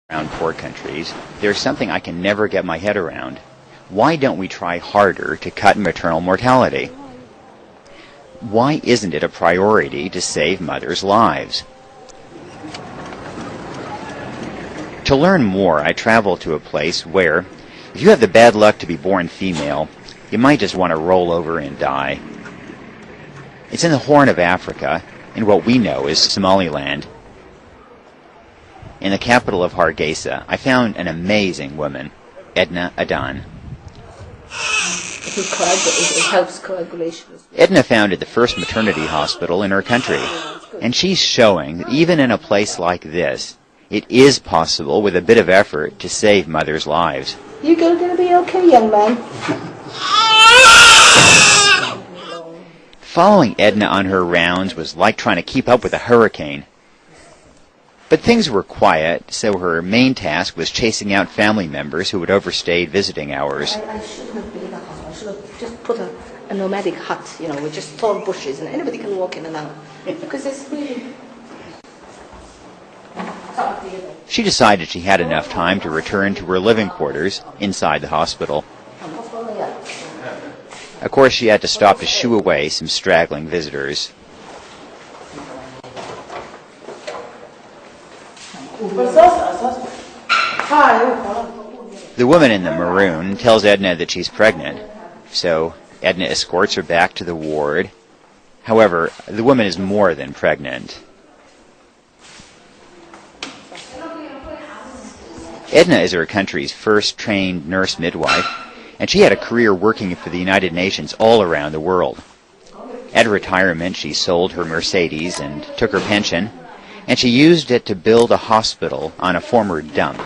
around poor countries, there's something I can never get my head around. Why don't we try harder to cut maternal mortality? Why isn't it a priority to save mothers' lives? To learn more, I traveled to a place where, if you have the bad luck to be born female, you might just want to roll over and die. It's in the Horn of Africa, in what we know as Somaliland. In the capital of Hargeisa, I found an amazing woman, Edna Adan. It helps coagulation. Edna founded the first maternity hospital in her country, and she's showing that even in a place like this, it is possible with a bit of effort to save mothers' lives. You're going to be okay, young man. Following Edna on her rounds was like trying to keep up with a hurricane. But things were quiet, so her main task was chasing out family members who had overstayed visiting hours. I shouldn't have been in the hospital. I should have just put a nomadic hut, with just tall bushes, and anybody can walk in and out. Because it's really... She decided she had enough time to return to her living quarters inside the hospital. Of course, she had to stop to shoo away some straggling visitors. The woman in the maroon tells Edna that she's pregnant, so Edna escorts her back to the ward. However, the woman is more than pregnant. Edna is her country's first trained nurse midwife, and she had a career working for the United Nations all around the world. At retirement, she sold her Mercedes and took her pension, and she used it to build a hospital on a former dump.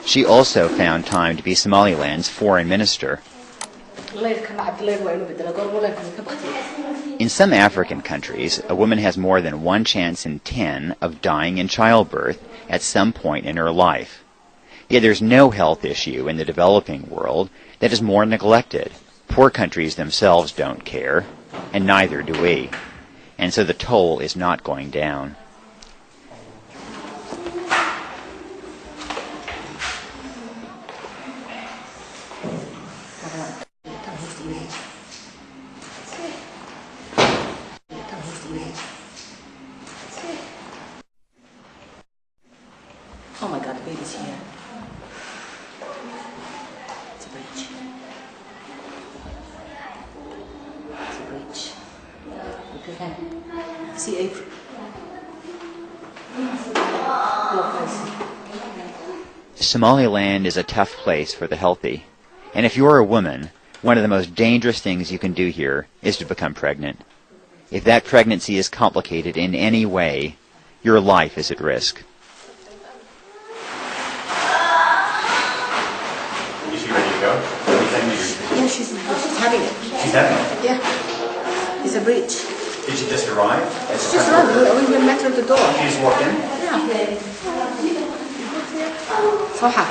She also found time to be Somaliland's foreign minister. In some African countries, a woman has more than 1 chance in 10 of dying in childbirth at some point in her life. Yet there's no health issue in the developing world that is more neglected. Poor countries themselves don't care, and neither do we. And so the toll is not going down. Oh my God, the baby's here. It's a breech. It's a breech. Look at that. See April. Somaliland is a tough place for the healthy. And if you're a woman, one of the most dangerous things you can do here is to become pregnant. If that pregnancy is complicated in any way, your life is at risk. Is she ready to go? Yeah, she's having it. She's having it? Yeah. It's a breech. Did she just arrive? She just arrived. We met her at the door. She just walked in? Yeah. صحة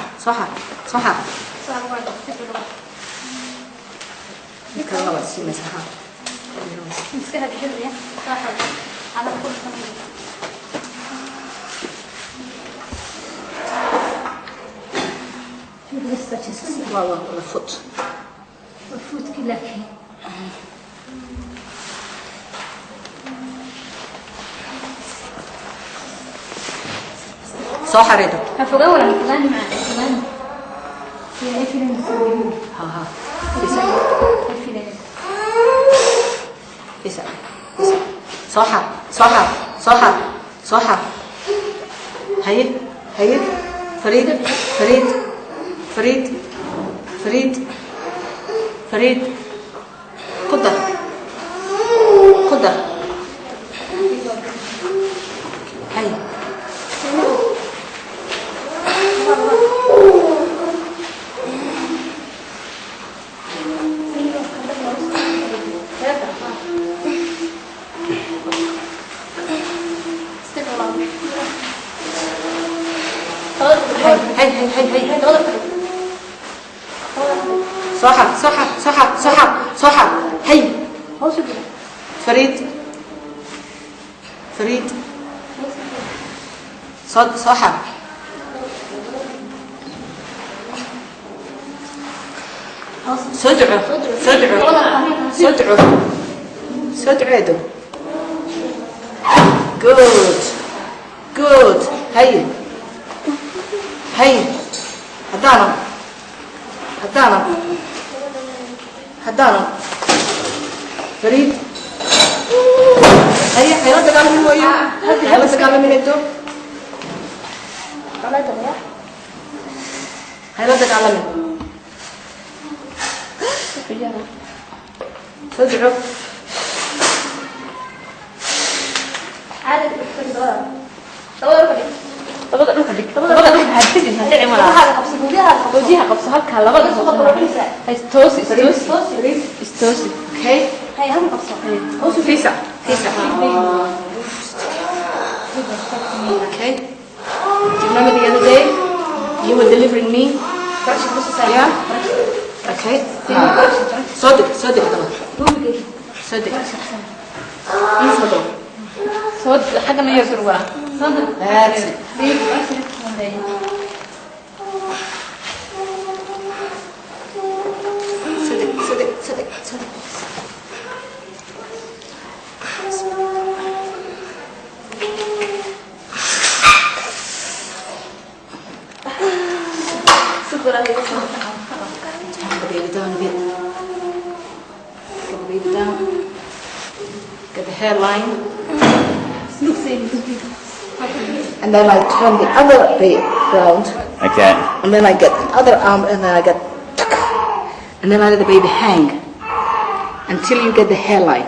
والله الفوت كلها صح رضا هفوقها ولا مفوقاني معاك مفوقاني هي ايه فيلم بتسويه ها ايه فيلم اسأل صح هيد فريد قدر هاي صح هي فريد صح صدعه good هي حضانه فريد هيا تقال من ويا هيا تقال من انتو هيا تقال من صدعه عادي وجيها قبص هلكا لبدا هي توسي okay هي هم قبص فيسا okay do you remember the other day you were delivering me yeah okay صدق صوت حاجه ما يسروا that's it صدق شكرا لك Get the baby down a bit. Get the baby down. Get the hairline. And then I turn the other way round. Like that. And then I get the other arm and then I get... And then I let the baby hang. Until you get the hairline.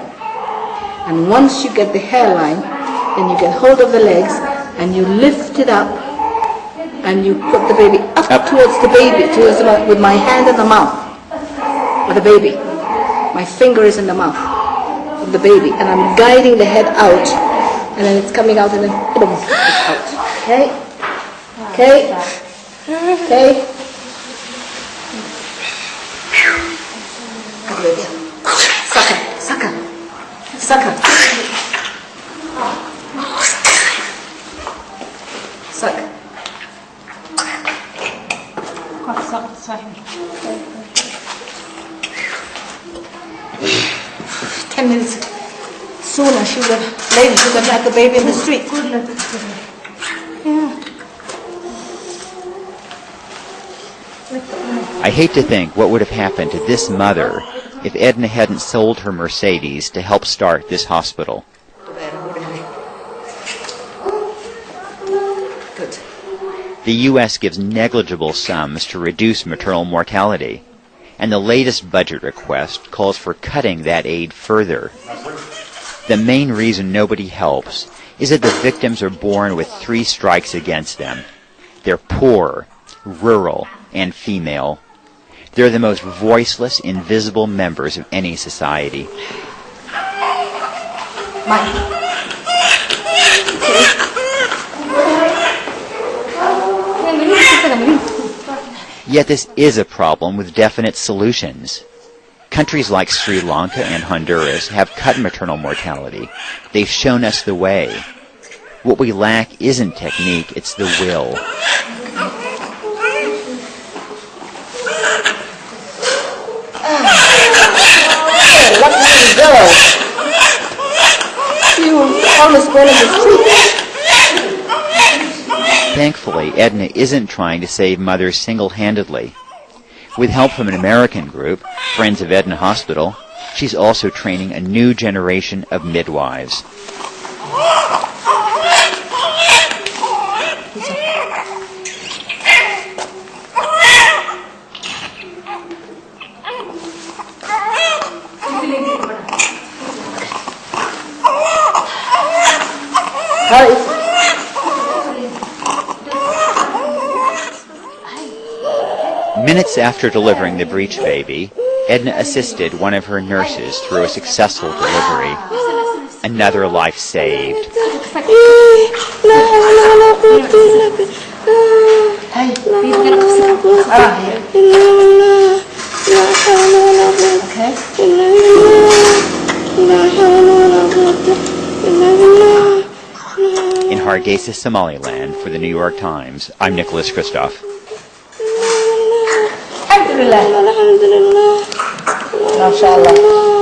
And once you get the hairline, then you get hold of the legs and you lift it up. And you put the baby up towards the baby, with my hand in the mouth of the baby. My finger is in the mouth of the baby, and I'm guiding the head out, and then it's coming out, and then boom, it's out. Okay? Good baby. Sucker. Suck. 10 minutes sooner she would have met the baby in the street. Yeah. I hate to think what would have happened to this mother if Edna hadn't sold her Mercedes to help start this hospital. Good. The U.S. gives negligible sums to reduce maternal mortality, and the latest budget request calls for cutting that aid further. The main reason nobody helps is that the victims are born with 3 strikes against them. They're poor, rural, and female. They're the most voiceless, invisible members of any society. Yet this is a problem with definite solutions. Countries like Sri Lanka and Honduras have cut maternal mortality. They've shown us the way. What we lack isn't technique, it's the will. Lucky girl. You almost born in the street. Thankfully, Edna isn't trying to save mothers single-handedly. With help from an American group, Friends of Edna Hospital, she's also training a new generation of midwives. Minutes after delivering the breech baby, Edna assisted one of her nurses through a successful delivery. Another life saved. In Hargeisa, Somaliland for the New York Times. I'm Nicholas Kristof. Alhamdulillah. MashaAllah.